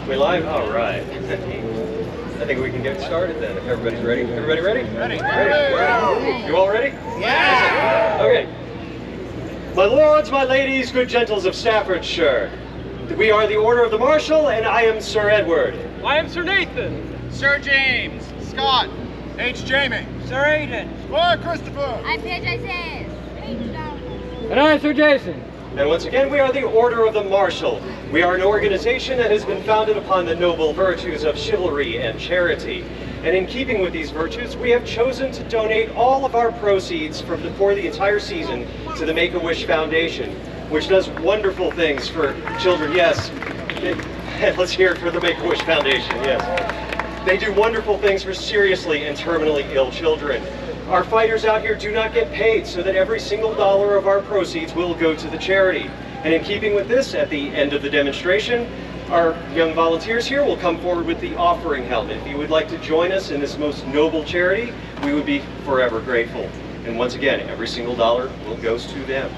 We live? All right. I think we can get started then, if everybody's ready. Everybody ready? Ready. You all ready? Yeah! Okay. My lords, my ladies, good gentles of Staffordshire, we are the Order of the Marshal, and I am Sir Edward. I am Sir Nathan. Sir James. Scott. H. Jamie. Sir Aiden. Squire Christopher. I'm Paige Isaiah. And I am Sir Jason. And once again, we are the Order of the Marshal. We are an organization that has been founded upon the noble virtues of chivalry and charity. And in keeping with these virtues, we have chosen to donate all of our proceeds for the entire season to the Make-A-Wish Foundation, which does wonderful things for children. Yes, let's hear it for the Make-A-Wish Foundation, yes. They do wonderful things for seriously and terminally ill children. Our fighters out here do not get paid, so that every single dollar of our proceeds will go to the charity. And in keeping with this, at the end of the demonstration, our young volunteers here will come forward with the offering helmet. If you would like to join us in this most noble charity, we would be forever grateful. And once again, every single dollar goes to them.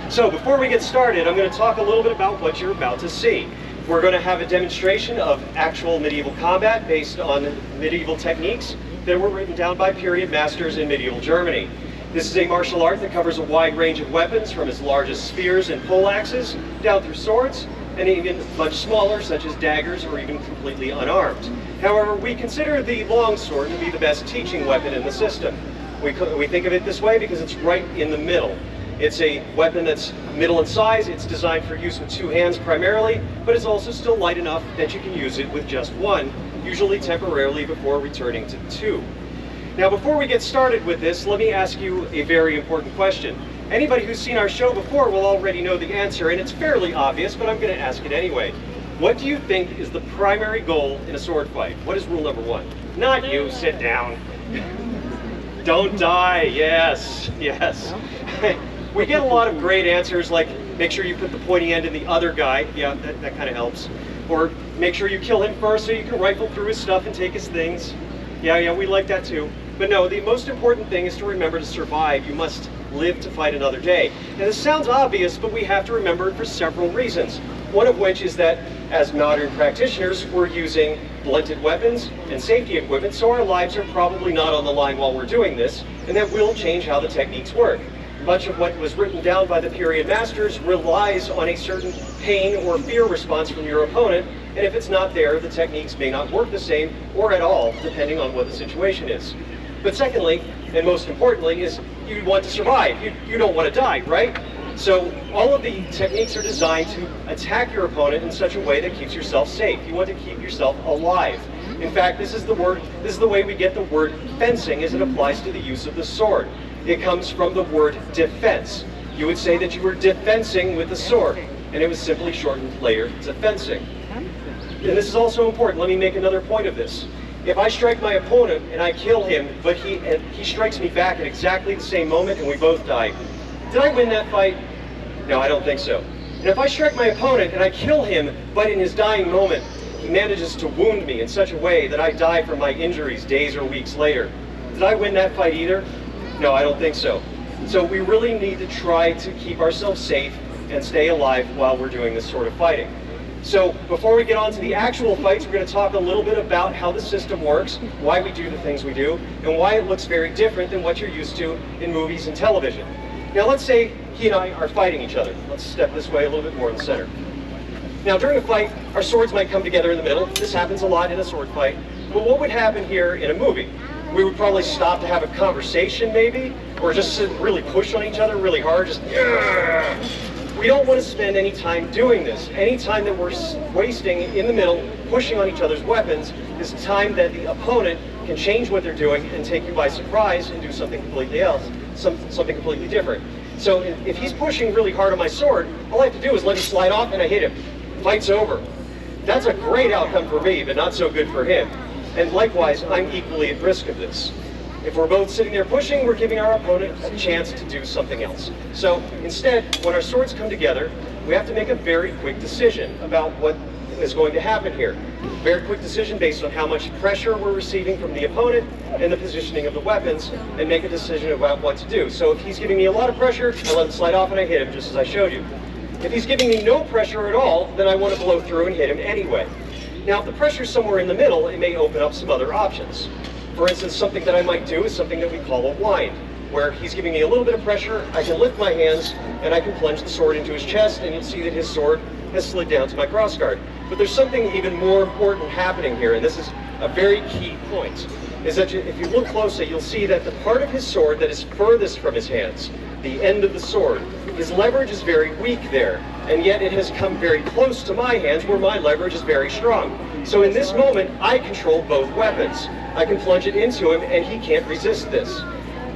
So before we get started, I'm going to talk a little bit about what you're about to see. We're going to have a demonstration of actual medieval combat based on medieval techniques that were written down by period masters in medieval Germany. This is a martial art that covers a wide range of weapons, from as large as spears and poleaxes, down through swords, and even much smaller, such as daggers, or even completely unarmed. However, we consider the longsword to be the best teaching weapon in the system. We think of it this way because it's right in the middle. It's a weapon that's middle in size. It's designed for use with two hands primarily, but it's also still light enough that you can use it with just one, usually temporarily before returning to two. Now, before we get started with this, let me ask you a very important question. Anybody who's seen our show before will already know the answer, and it's fairly obvious, but I'm going to ask it anyway. What do you think is the primary goal in a sword fight? What is rule number one? Not you, sit down. Don't die, yes, yes. We get a lot of great answers like, make sure you put the pointy end in the other guy. Yeah, that kind of helps. Or make sure you kill him first so you can rifle through his stuff and take his things. Yeah, we like that too. But no, the most important thing is to remember to survive. You must live to fight another day. And this sounds obvious, but we have to remember it for several reasons. One of which is that as modern practitioners, we're using blunted weapons and safety equipment, so our lives are probably not on the line while we're doing this, and that will change how the techniques work. Much of what was written down by the period masters relies on a certain pain or fear response from your opponent, and if it's not there, the techniques may not work the same or at all, depending on what the situation is. But secondly, and most importantly, is you want to survive. You don't want to die, right? So all of the techniques are designed to attack your opponent in such a way that keeps yourself safe. You want to keep yourself alive. In fact, this is the way we get the word fencing as it applies to the use of the sword. It comes from the word defense. You would say that you were defensing with the sword, and it was simply shortened later to fencing. And this is also important. Let me make another point of this. If I strike my opponent and I kill him, but he strikes me back at exactly the same moment and we both die, did I win that fight? No, I don't think so. And if I strike my opponent and I kill him, but in his dying moment, he manages to wound me in such a way that I die from my injuries days or weeks later, did I win that fight either? No, I don't think so. So we really need to try to keep ourselves safe and stay alive while we're doing this sort of fighting. So before we get on to the actual fights, we're going to talk a little bit about how the system works, why we do the things we do, and why it looks very different than what you're used to in movies and television. Now let's say he and I are fighting each other. Let's step this way a little bit more in the center. Now during a fight, our swords might come together in the middle. This happens a lot in a sword fight. But what would happen here in a movie? We would probably stop to have a conversation maybe, or just really push on each other really hard, just yeah. We don't want to spend any time doing this. Any time that we're wasting in the middle, pushing on each other's weapons, is time that the opponent can change what they're doing and take you by surprise and do something completely else, something completely different. So if he's pushing really hard on my sword, all I have to do is let him slide off and I hit him. Fight's over. That's a great outcome for me, but not so good for him. And likewise, I'm equally at risk of this. If we're both sitting there pushing, we're giving our opponent a chance to do something else. So instead, when our swords come together, we have to make a very quick decision about what is going to happen here. Very quick decision based on how much pressure we're receiving from the opponent and the positioning of the weapons, and make a decision about what to do. So if he's giving me a lot of pressure, I let him slide off and I hit him, just as I showed you. If he's giving me no pressure at all, then I want to blow through and hit him anyway. Now, if the pressure's somewhere in the middle, it may open up some other options. For instance, something that I might do is something that we call a wind, where he's giving me a little bit of pressure, I can lift my hands, and I can plunge the sword into his chest, and you'll see that his sword has slid down to my crossguard. But there's something even more important happening here, and this is a very key point, is that if you look closely, you'll see that the part of his sword that is furthest from his hands, the end of the sword, his leverage is very weak there, and yet it has come very close to my hands where my leverage is very strong. So in this moment, I control both weapons. I can plunge it into him, and he can't resist this.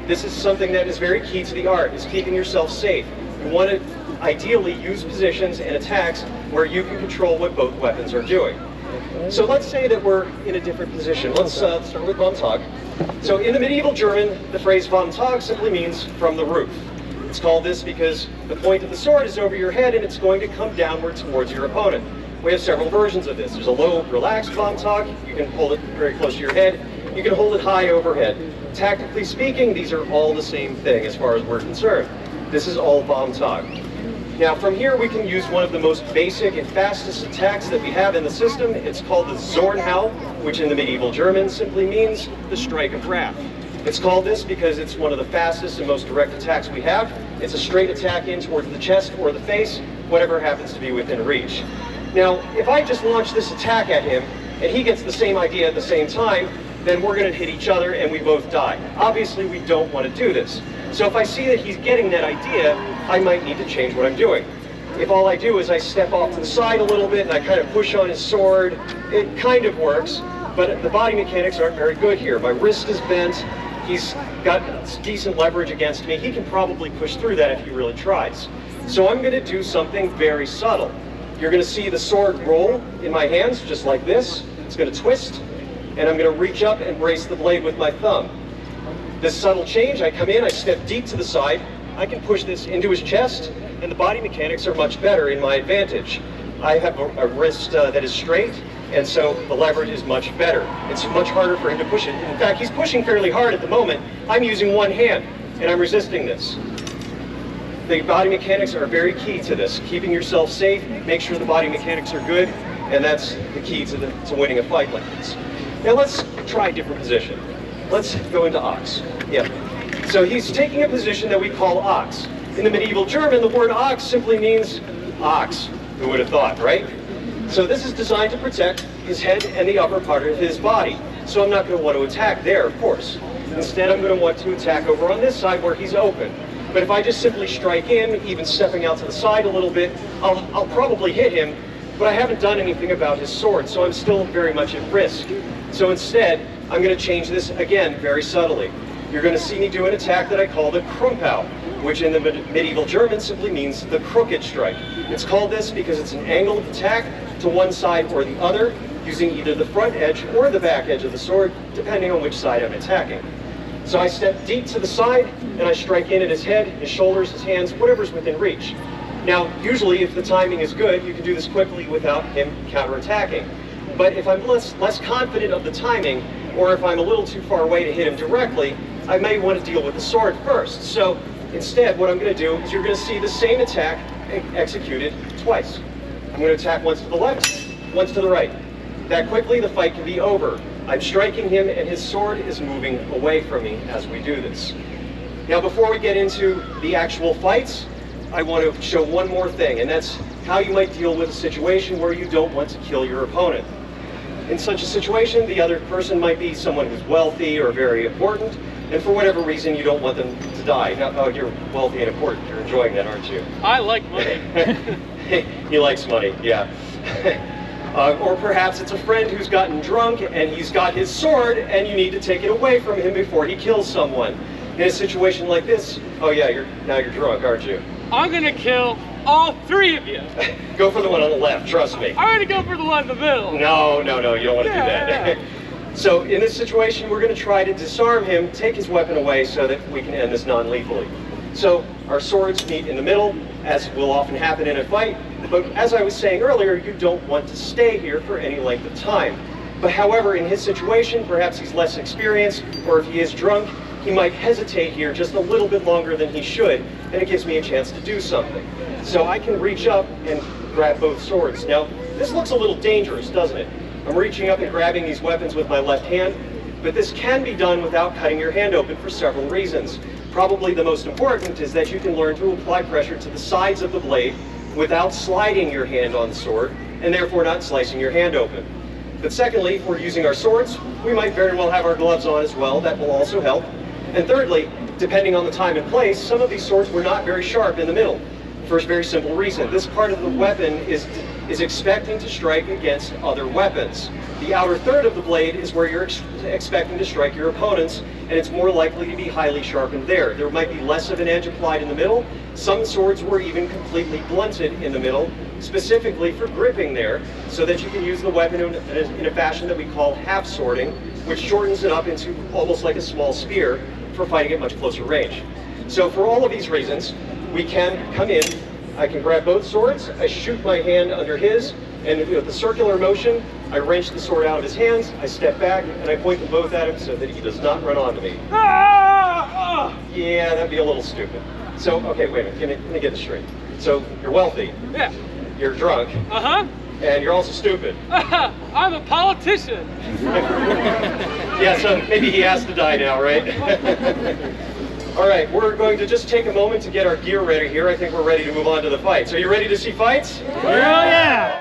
This is something that is very key to the art, is keeping yourself safe. You want to ideally use positions and attacks where you can control what both weapons are doing. So let's say that we're in a different position. Let's start with vom Tag. So in the medieval German, the phrase vom Tag simply means from the roof. It's called this because the point of the sword is over your head and it's going to come downward towards your opponent. We have several versions of this. There's a low, relaxed vom Tag. You can hold it very close to your head. You can hold it high overhead. Tactically speaking, these are all the same thing as far as we're concerned. This is all vom Tag. Now from here we can use one of the most basic and fastest attacks that we have in the system. It's called the Zornhau, which in the medieval German simply means the strike of wrath. It's called this because it's one of the fastest and most direct attacks we have. It's a straight attack in towards the chest or the face, whatever happens to be within reach. Now if I just launch this attack at him and he gets the same idea at the same time, then we're going to hit each other and we both die. Obviously we don't want to do this. So if I see that he's getting that idea, I might need to change what I'm doing. If all I do is I step off to the side a little bit and I kind of push on his sword, it kind of works, but the body mechanics aren't very good here. My wrist is bent, he's got decent leverage against me, he can probably push through that if he really tries. So I'm going to do something very subtle. You're going to see the sword roll in my hands just like this. It's going to twist, and I'm going to reach up and brace the blade with my thumb. This subtle change, I come in, I step deep to the side, I can push this into his chest, and the body mechanics are much better in my advantage. I have a wrist that is straight, and so the leverage is much better. It's much harder for him to push it. In fact, he's pushing fairly hard at the moment. I'm using one hand, and I'm resisting this. The body mechanics are very key to this. Keeping yourself safe, make sure the body mechanics are good, and that's the key to winning a fight like this. Now let's try a different position. Let's go into ox. Yeah. So he's taking a position that we call ox. In the medieval German, the word ox simply means ox. Who would have thought, right? So this is designed to protect his head and the upper part of his body. So I'm not going to want to attack there, of course. Instead, I'm going to want to attack over on this side where he's open. But if I just simply strike in, even stepping out to the side a little bit, I'll probably hit him, but I haven't done anything about his sword, so I'm still very much at risk. So instead, I'm going to change this again very subtly. You're going to see me do an attack that I call the Krumpau, which in the medieval German simply means the crooked strike. It's called this because it's an angle of attack to one side or the other, using either the front edge or the back edge of the sword, depending on which side I'm attacking. So I step deep to the side, and I strike in at his head, his shoulders, his hands, whatever's within reach. Now, usually if the timing is good, you can do this quickly without him counterattacking. But if I'm less confident of the timing, or if I'm a little too far away to hit him directly, I may want to deal with the sword first. So instead, what I'm going to do is you're going to see the same attack executed twice. I'm going to attack once to the left, once to the right. That quickly, the fight can be over. I'm striking him, and his sword is moving away from me as we do this. Now, before we get into the actual fights, I want to show one more thing, and that's how you might deal with a situation where you don't want to kill your opponent. In such a situation, the other person might be someone who's wealthy or very important, and for whatever reason, you don't want them to die. Now, oh, you're wealthy and important. You're enjoying that, aren't you? I like money. He likes money, yeah. Or perhaps it's a friend who's gotten drunk and he's got his sword and you need to take it away from him before he kills someone. In a situation like this, oh yeah, now you're drunk, aren't you? I'm gonna kill all three of you. Go for the one on the left, trust me. I'm gonna go for the one in the middle. No, you don't want to do that. So in this situation, we're going to try to disarm him, take his weapon away so that we can end this non-lethally. So our swords meet in the middle, as will often happen in a fight. But as I was saying earlier, you don't want to stay here for any length of time. But however, in his situation, perhaps he's less experienced, or if he is drunk, he might hesitate here just a little bit longer than he should, and it gives me a chance to do something. So I can reach up and grab both swords. Now, this looks a little dangerous, doesn't it? I'm reaching up and grabbing these weapons with my left hand, but this can be done without cutting your hand open for several reasons. Probably the most important is that you can learn to apply pressure to the sides of the blade without sliding your hand on the sword, and therefore not slicing your hand open. But secondly, if we're using our swords, we might very well have our gloves on as well. That will also help. And thirdly, depending on the time and place, some of these swords were not very sharp in the middle. For a very simple reason. This part of the weapon is expecting to strike against other weapons. The outer third of the blade is where you're expecting to strike your opponents, and it's more likely to be highly sharpened there. There might be less of an edge applied in the middle. Some swords were even completely blunted in the middle, specifically for gripping there, so that you can use the weapon in a fashion that we call half swording, which shortens it up into almost like a small spear for fighting at much closer range. So for all of these reasons, we can come in, I can grab both swords, I shoot my hand under his, and with the circular motion, I wrench the sword out of his hands, I step back, and I point them both at him so that he does not run onto me. Yeah, that'd be a little stupid. So, okay, wait a minute, let me get this straight. So, you're wealthy. Yeah. You're drunk. Uh-huh. And you're also stupid. I'm a politician. Yeah, so maybe he has to die now, right? All right, we're going to just take a moment to get our gear ready here. I think we're ready to move on to the fight. So you ready to see fights? Hell yeah!